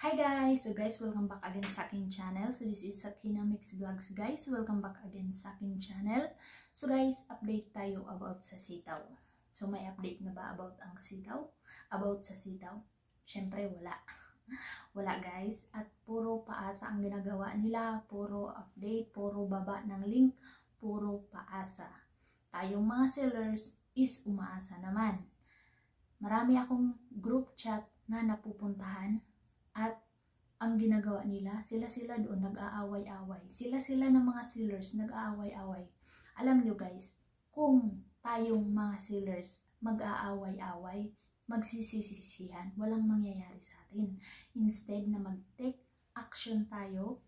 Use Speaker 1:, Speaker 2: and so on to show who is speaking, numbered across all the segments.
Speaker 1: Hi guys! So guys, welcome back again sa aking channel. So this is Sakina Mix Vlogs guys. Welcome back again sa aking channel. So guys, update tayo about sa sitaw. So may update na ba about ang sitaw? About sa sitaw? Syempre wala. Wala guys. At puro paasa ang ginagawa nila. Puro update, puro baba ng link, puro paasa. Tayong mga sellers is umaasa naman. Marami akong group chat na napupuntahan. At ang ginagawa nila, sila doon nag-aaway-away. Sila ng mga sellers nag-aaway-away. Alam nyo guys, kung tayong mga sellers mag-aaway-away, magsisisihan, walang mangyayari sa atin. Instead na mag-take action tayo,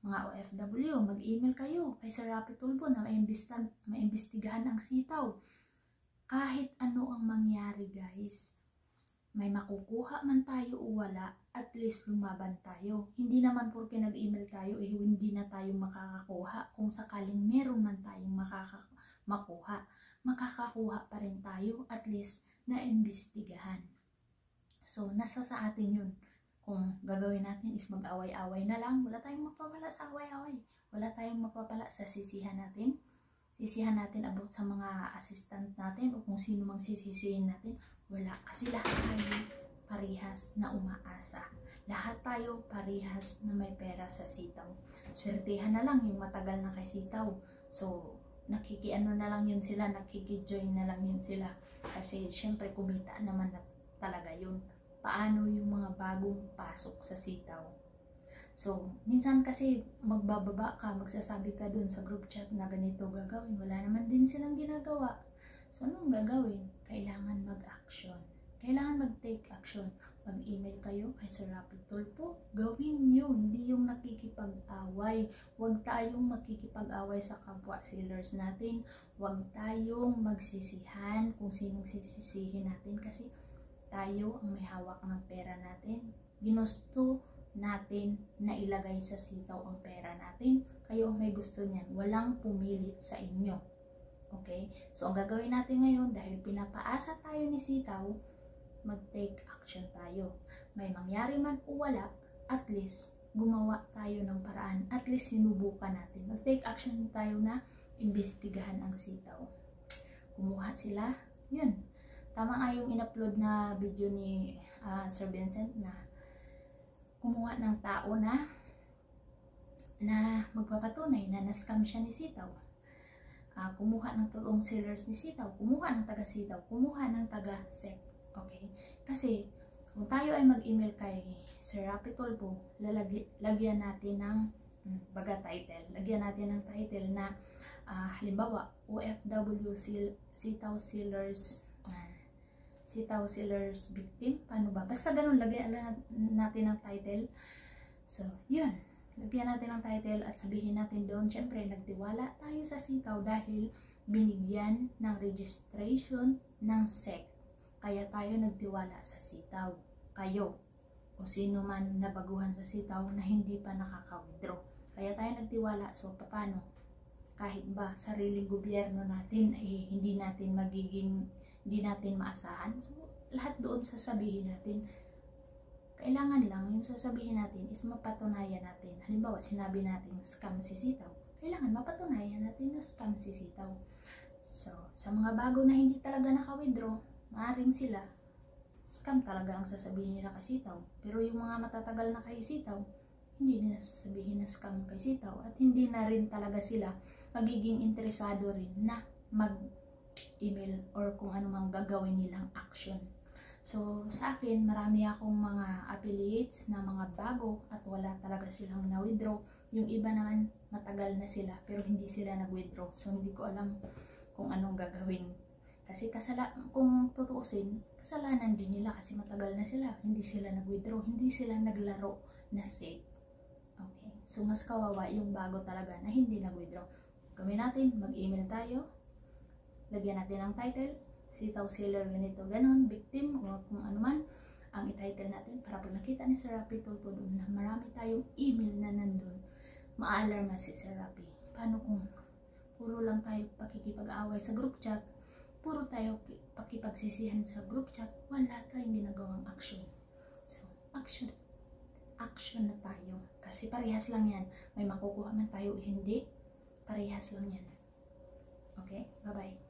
Speaker 1: mga OFW, mag-email kayo kay Sir Rapi Tulfo na maimbestigahan ang sitaw. Kahit ano ang mangyari guys, may makukuha man tayo o wala, at least lumaban tayo. Hindi naman porque nag-email tayo, hindi na tayo makakakuha. Kung sakaling meron man tayong makuha, makakakuha pa rin tayo, at least na-imbestigahan. So, nasa sa atin yun. Kung gagawin natin is mag-away-away na lang, wala tayong mapapala sa away-away. Wala tayong mapapala sa sisihan natin. Sisihan natin about sa mga assistant natin o kung sino mang sisisihin natin. Wala, kasi lahat tayo parihas na umaasa. Lahat tayo parihas na may pera sa sitaw. Swertehan na lang yung matagal na kay sitaw. So, nakikiano na lang yun sila, nakikijoin na lang yun sila. Kasi syempre kumita naman na talaga yun. Paano yung mga bagong pasok sa sitaw? So, minsan kasi magbababa ka, magsasabi ka dun sa group chat na ganito gagawin. Wala naman din silang ginagawa. So, anong gagawin? Kailangan mag-action. Kailangan mag-take action. Mag-email kayo kay Sir Rapi Tulfo. Gawin nyo, hindi yung nakikipag-away. Huwag tayong makikipag-away sa kapwa sellers natin. Huwag tayong magsisihan kung sinong sisisihin natin kasi tayo ang may hawak ng pera natin. Ginusto natin na ilagay sa sitaw ang pera natin. Kayo ang may gusto niyan. Walang pumilit sa inyo. Okay? So, ang gagawin natin ngayon, dahil pinapaasa tayo ni sitaw, mag-take action tayo. May mangyari man o wala, at least, gumawa tayo ng paraan. At least, sinubukan natin. Mag-take action tayo na imbestigahan ang sitaw. Kumuha sila, yun. Tama nga yung in-upload na video ni Sir Vincent na kumuha ng tao na magpapatunay na na-scam siya ni sitaw. Kumuha ng totoong sellers ni sitaw, kumuha ng taga-sitaw, kumuha ng taga-sec. Okay? Kasi, kung tayo ay mag-email kay Sir Rapi Tulfo, lagyan natin ng title. Lagyan natin ng title na halimbawa, OFW sitaw sellers victim. Paano ba? Basta ganun, lagyan natin ng title. So, yun. Lagyan natin ng title at sabihin natin doon, syempre, nagtiwala tayo sa sitaw dahil binigyan ng registration ng SEC. Kaya tayo nagtiwala sa sitaw. Kayo, o sino man nabaguhan sa sitaw na hindi pa nakaka-withdraw. Kaya tayo nagtiwala. So, paano? Kahit ba sariling gobyerno natin, hindi natin maasahan. So, lahat doon sasabihin natin. Kailangan lang yung sasabihin natin is mapatunayan natin. Halimbawa, sinabi natin scam si sitaw. Kailangan mapatunayan natin na scam si sitaw. So, sa mga bago na hindi talaga naka-withdraw, maaaring sila, scam talaga ang sasabihin nila kay sitaw. Pero yung mga matatagal na kay sitaw, hindi nila sasabihin na scam kay sitaw. At hindi na rin talaga sila magiging interesado rin na mag-email or kung ano mang gagawin nilang action. So, sa akin, marami akong mga affiliates na mga bago at wala talaga silang na-withdraw. Yung iba naman, matagal na sila pero hindi sila nag-withdraw. So, hindi ko alam kung anong gagawin. Kasi kung tutuusin, kasalanan din nila kasi matagal na sila. Hindi sila nag-withdraw, hindi sila naglaro na safe. Okay. So, mas kawawa yung bago talaga na hindi nag-withdraw. Gawin natin, mag-email tayo. Lagyan natin ang title. Sitaw seller ganito, ganon, victim, o kung ano man ang i-title natin para pag nakita ni Sir Rapi Tulfo doon na marami tayong email na nandun, ma-alarma si Sir Rapi. Paano kung puro lang tayo pakikipag-away sa group chat, puro tayo pakipagsisihan sa group chat, wala tayong ginagawang action. So, action. action na tayo. Kasi parehas lang yan. May makukuha man tayo, hindi. Parehas lang yan. Okay? Bye-bye.